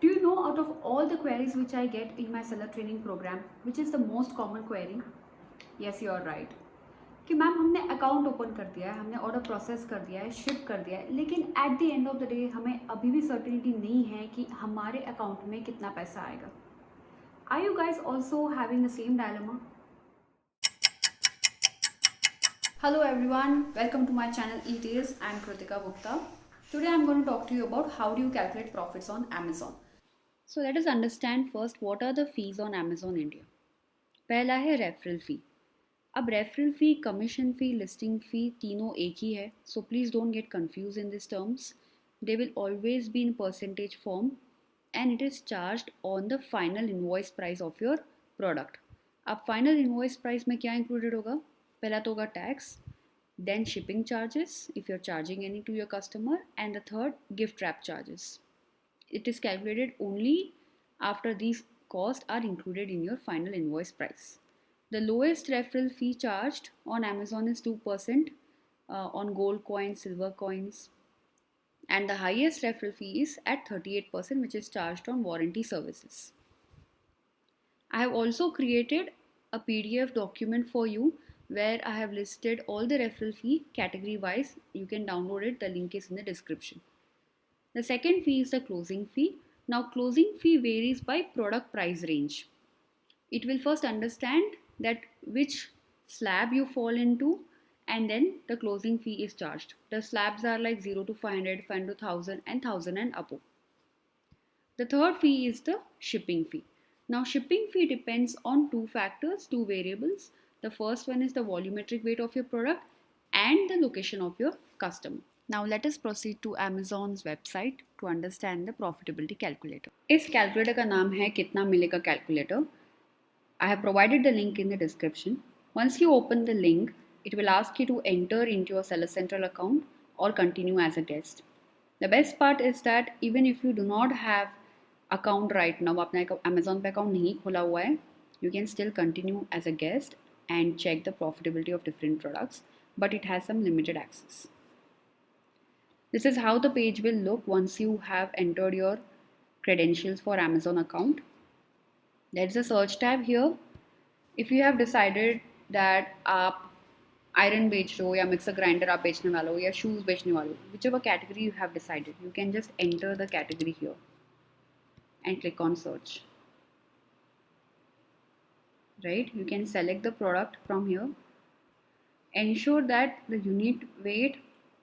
Do you know, out of all the queries which I get in my seller training program, which is the most common query? Yes, you are right. कि ma'am हमने account open कर दिया है, हमने order process कर दिया है, ship कर दिया है, लेकिन at the end of the day हमें अभी भी सर्टेनिटी नहीं है कि हमारे अकाउंट में कितना पैसा आएगा. Are you guys also having the same dilemma? Hello everyone, welcome to my channel ETS. I am Kritika Gupta. Today I am going to talk to you about how do you calculate profits on Amazon. So let us understand first what are the fees on Amazon India. पहला है referral fee. अब referral fee, commission फी, listing फी तीनों एक ही है, so please don't get confuse in this terms. They will always be in percentage form and it is charged on the final invoice price of your product. अब final invoice price में क्या included होगा? पहला तो होगा tax, then shipping charges if you're charging any to your customer, and the third, gift wrap charges. It is calculated only after these costs are included in your final invoice price. The lowest referral fee charged on Amazon is 2% on gold coins, silver coins, and the highest referral fee is at 38%, which is charged on warranty services. I have also created a PDF document for you where I have listed all the referral fee category wise. You can download it, the link is in the description. The second fee is the closing fee. Now closing fee varies by product price range. It will first understand that which slab you fall into, and then the closing fee is charged. The slabs are like 0 to 500, 500 to 1000 and 1000 and above. The third fee is the shipping fee. Now shipping fee depends on two factors, two variables. The first one is the volumetric weight of your product and the location of your customer. Now let us proceed to Amazon's website to understand the profitability calculator. इस calculator का नाम है कितना मिलेगा calculator. I have provided the link in the description. Once you open the link, it will ask you to enter into your Seller Central account or continue as a guest. The best part is that even if you do not have account right now, आपने Amazon पे account नहीं खोला हुआ है, you can still continue as a guest and check the profitability of different products, but it has some limited access. This is how the page will look once you have entered your credentials for Amazon account. There is a search tab here. If you have decided that आप iron बेच रहे हो या mixer grinder आप बेचने वाले हो या शूज़ बेचने वाले हो, whichever category you have decided, you can just enter the category here and click on search. Right, you can select the product from here. Ensure that the unit weight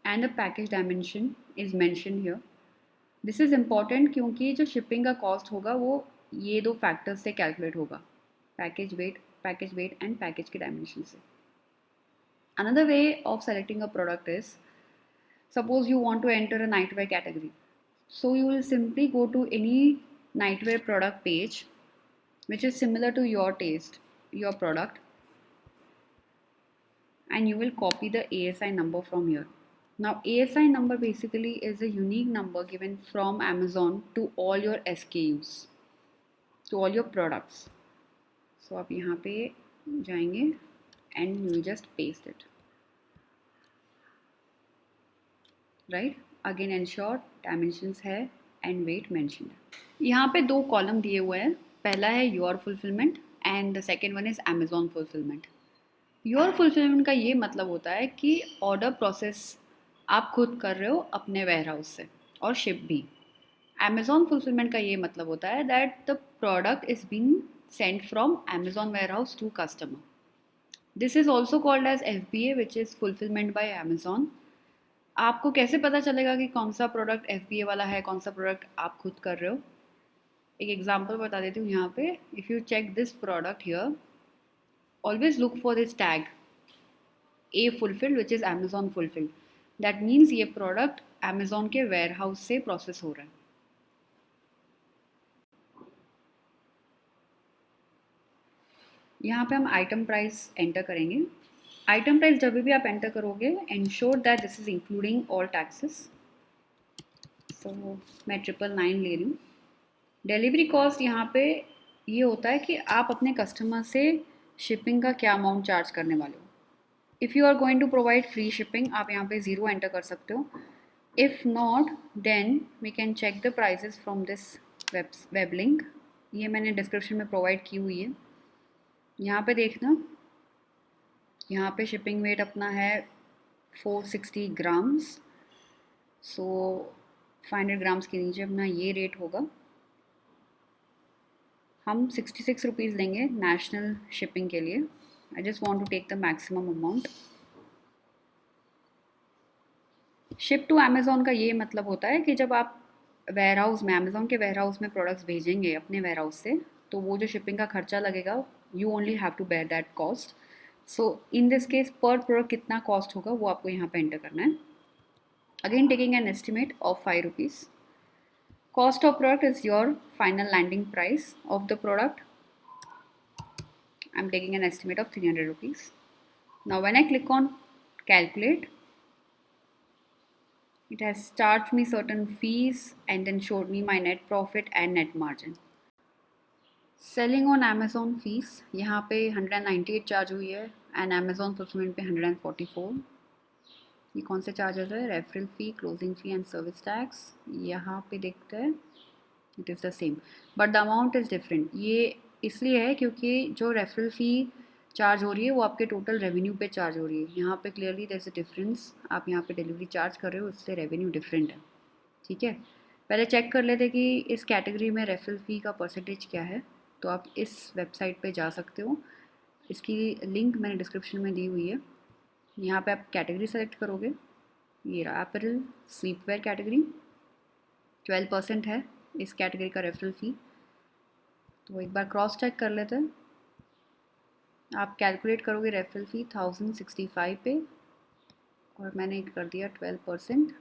and the package dimension is mentioned here. This is important क्योंकि जो shipping का cost होगा वो ये दो factors से calculate होगा, package weight and package के dimension से. Another way of selecting a product is, suppose you want to enter a nightwear category. So you will simply go to any nightwear product page which is similar to your taste, your product, and you will copy the ASI number from here. Now ASI number basically is a unique number given from Amazon to all your SKUs, to all your products. So आप यहाँ पे जाएंगे and you will just paste it. Right? Again ensure dimensions है and weight mentioned. यहाँ पे दो column दिए हुए हैं. पहला है your fulfilment and the second one is Amazon fulfilment. Your fulfilment का ये मतलब होता है कि ऑर्डर प्रोसेस आप खुद कर रहे हो अपने वेयर हाउस से और शिप भी. अमेजॉन फुलफिलमेंट का ये मतलब होता है that the product is being sent from Amazon warehouse to customer. This is also called as FBA, which is fulfilment by Amazon. आपको कैसे पता चलेगा कि कौन सा प्रोडक्ट FBA वाला है, कौन सा प्रोडक्ट आप खुद कर रहे हो? एक एग्जाम्पल बता देती हूँ यहाँ पे. If you check this product here, always look for this tag A fulfilled, which is Amazon fulfilled. That means ये प्रोडक्ट Amazon के वेयर हाउस से प्रोसेस हो रहा है. यहाँ पे हम आइटम प्राइस एंटर करेंगे. आइटम प्राइस जब भी आप एंटर करोगे, ensure that this is including all taxes. So मैं 999 ले रही हूँ. डिलीवरी कॉस्ट यहाँ पे ये होता है कि आप अपने कस्टमर से शिपिंग का क्या अमाउंट चार्ज करने वाले हो. If you are going to provide free shipping, आप यहाँ पे 0 एंटर कर सकते हो. If not, then we can check the prices from this web link, ये मैंने डिस्क्रिप्शन में प्रोवाइड की हुई है। यहाँ पे देखना, यहाँ पे शिपिंग वेट अपना है 460 ग्राम्स, सो 500 ग्राम्स के नीचे अपना ये रेट होगा। हम 66 रुपीज़ लेंगे नेशनल शिपिंग के लिए। I just want to take the maximum amount. Ship to Amazon का ये मतलब होता है कि जब आप वेयर हाउस में, अमेज़ॉन के वेयर हाउस में प्रोडक्ट्स भेजेंगे अपने वेयर हाउस से, तो वो जो शिपिंग का खर्चा लगेगा, you only have to bear that cost. So in this case per product कितना कॉस्ट होगा वो आपको यहाँ पे एंटर करना है। Again taking an estimate of 5 rupees. Cost of product is your final landing price of the product. I'm taking an estimate of 300 rupees. Now when I click on calculate, it has charged me certain fees and then showed me my net profit and net margin. Selling on Amazon fees, यहाँ पे 198 charge हुई है and Amazon fulfillment पे 144. ये कौन से charges है? Referral fee, closing fee and service tax. यहाँ पे देखते हैं, it is the same but the amount is different. ये इसलिए है क्योंकि जो रेफरल फ़ी चार्ज हो रही है वो आपके टोटल रेवेन्यू पे चार्ज हो रही है। यहाँ पे clearly there is a difference. आप यहाँ पे डिलीवरी चार्ज कर रहे हो, इससे रेवेन्यू डिफरेंट है। ठीक है, पहले चेक कर लेते कि इस कैटेगरी में रेफरल फ़ी का परसेंटेज क्या है। तो आप इस वेबसाइट पे जा सकते हो, इसकी लिंक मैंने डिस्क्रिप्शन में दी हुई है। यहाँ पे आप कैटेगरी सेलेक्ट करोगे, ये रहा अपैरल स्लीपवेयर कैटेगरी, 12% है इस कैटेगरी का रेफरल फ़ी। तो एक बार क्रॉस चेक कर लेते हैं। आप कैलकुलेट करोगे रेफरल फ़ी 1065 पे, और मैंने कर दिया 12%,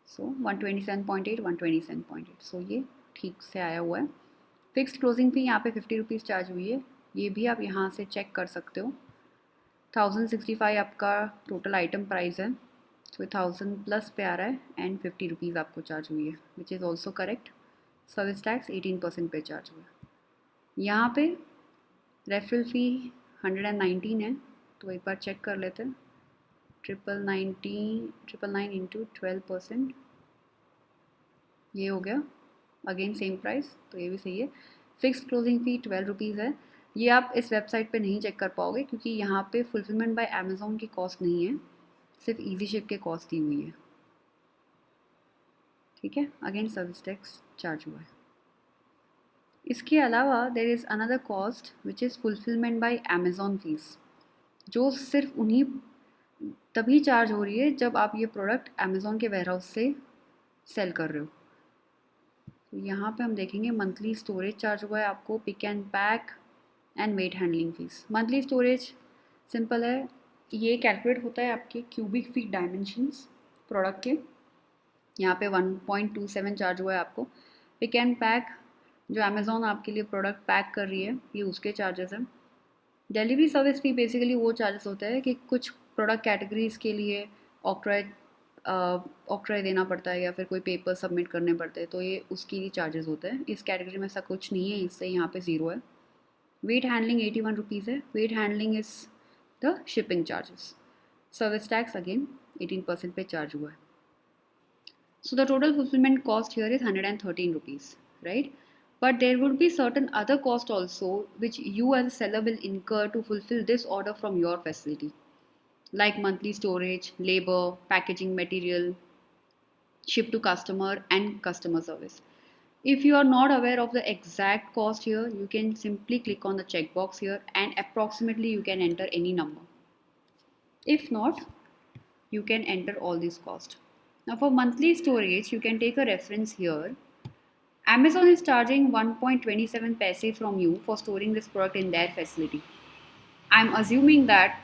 सो 127.8, 127.8। सो ये ठीक से आया हुआ है। फिक्स्ड क्लोजिंग फ़ी यहाँ पे 50 रुपीज़ चार्ज हुई है, ये भी आप यहाँ से चेक कर सकते हो। 1065 आपका टोटल आइटम प्राइस है, तो 1000 प्लस पे आ रहा है एंड 50 रुपीज़ आपको चार्ज हुई है, which is also correct. Service tax 18% पे चार्ज हुआ है। यहाँ पे रेफरल फ़ी 119 है, तो एक बार चेक कर लेते हैं। 999 इंटू 12%, ये हो गया। अगेन सेम प्राइस, तो ये भी सही है। फिक्स्ड क्लोजिंग फ़ी 12 रुपीज़ है। ये आप इस वेबसाइट पे नहीं चेक कर पाओगे क्योंकि यहाँ पे फुलफिलमेंट बाय अमेज़ॉन की कॉस्ट नहीं है, सिर्फ ईजी शिप के कॉस्ट दी हुई है। ठीक है, अगेन सर्विस टैक्स चार्ज हुआ है। इसके अलावा there is another cost which is fulfilment bye Amazon fees, जो सिर्फ उन्हीं तभी चार्ज हो रही है जब आप ये प्रोडक्ट अमेज़ॉन के वेयर हाउस से सेल कर रहे हो। तो यहाँ पे हम देखेंगे मंथली स्टोरेज चार्ज हुआ है आपको, pick and pack and weight handling fees. Monthly storage simple है, ये कैलकुलेट होता है आपके क्यूबिक फीट डायमेंशंस प्रोडक्ट के। यहाँ पे 1.27 चार्ज हुआ है आपको। पिक एंड पैक, जो अमेज़ॉन आपके लिए प्रोडक्ट पैक कर रही है, ये उसके चार्जेस हैं। डिलीवरी सर्विस फी बेसिकली वो चार्जेस होते हैं कि कुछ प्रोडक्ट कैटेगरीज़ के लिए ऑक्ट्राई देना पड़ता है या फिर कोई पेपर सबमिट करने पड़ते हैं, तो ये उसके लिए चार्जेस होते हैं। इस कैटेगरी में ऐसा कुछ नहीं है, इससे यहाँ पे ज़ीरो है। वेट हैंडलिंग 81 रुपीज़ है। Weight handling is the shipping charges. Service tax again 18% पे चार्ज हुआ है। So the total fulfillment cost here is 113 rupees, right? But there would be certain other cost also which you as a seller will incur to fulfill this order from your facility, like monthly storage, labor, packaging material, ship to customer and customer service. If you are not aware of the exact cost here, you can simply click on the checkbox here and approximately you can enter any number. If not, you can enter all these costs. Now for monthly storage, you can take a reference here. Amazon is charging 1.27 paise from you for storing this product in their facility. I'm assuming that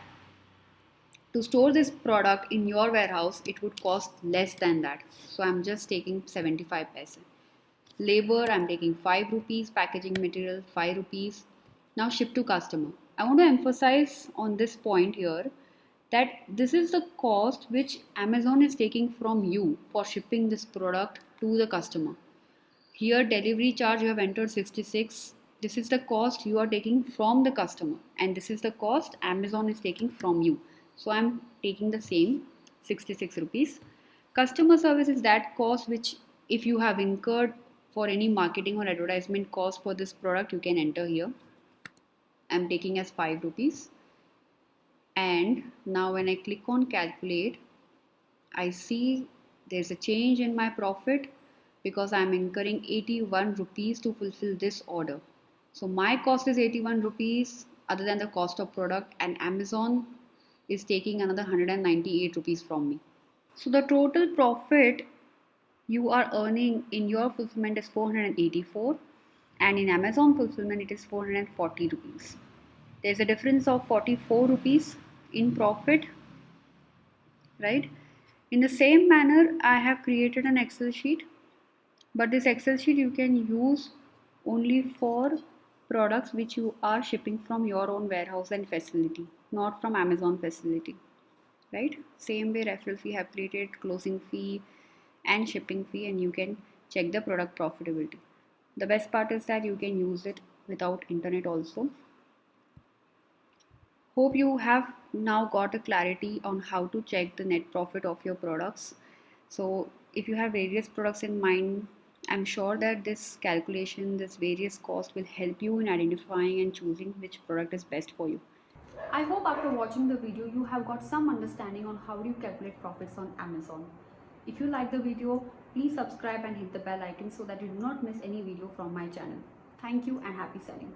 to store this product in your warehouse, it would cost less than that. So I'm just taking 75 paise. Labor, I'm taking 5 rupees. Packaging material, 5 rupees. Now ship to customer. I want to emphasize on this point here that this is the cost which Amazon is taking from you for shipping this product to the customer. Here delivery charge you have entered 66. This is the cost you are taking from the customer, and this is the cost Amazon is taking from you. So I'm taking the same 66 rupees. Customer service is that cost which if you have incurred for any marketing or advertisement cost for this product, you can enter here. I'm taking as 5 rupees. And now when I click on calculate, I see there's a change in my profit because I'm incurring 81 rupees to fulfill this order. So my cost is 81 rupees other than the cost of product, and Amazon is taking another 198 rupees from me. So the total profit you are earning in your fulfillment is 484, and in Amazon fulfillment it is 440 rupees. There's a difference of 44 rupees in profit, right? In the same manner, I have created an Excel sheet, but this Excel sheet you can use only for products which you are shipping from your own warehouse and facility, not from Amazon facility, right? Same way, referral fee have created, closing fee and shipping fee, and you can check the product profitability. The best part is that you can use it without internet also. Hope you have now got a clarity on how to check the net profit of your products. So if you have various products in mind, I'm sure that this calculation, this various cost will help you in identifying and choosing which product is best for you. I hope after watching the video, you have got some understanding on how do you calculate profits on Amazon. If you like the video, please subscribe and hit the bell icon so that you do not miss any video from my channel. Thank you and happy selling.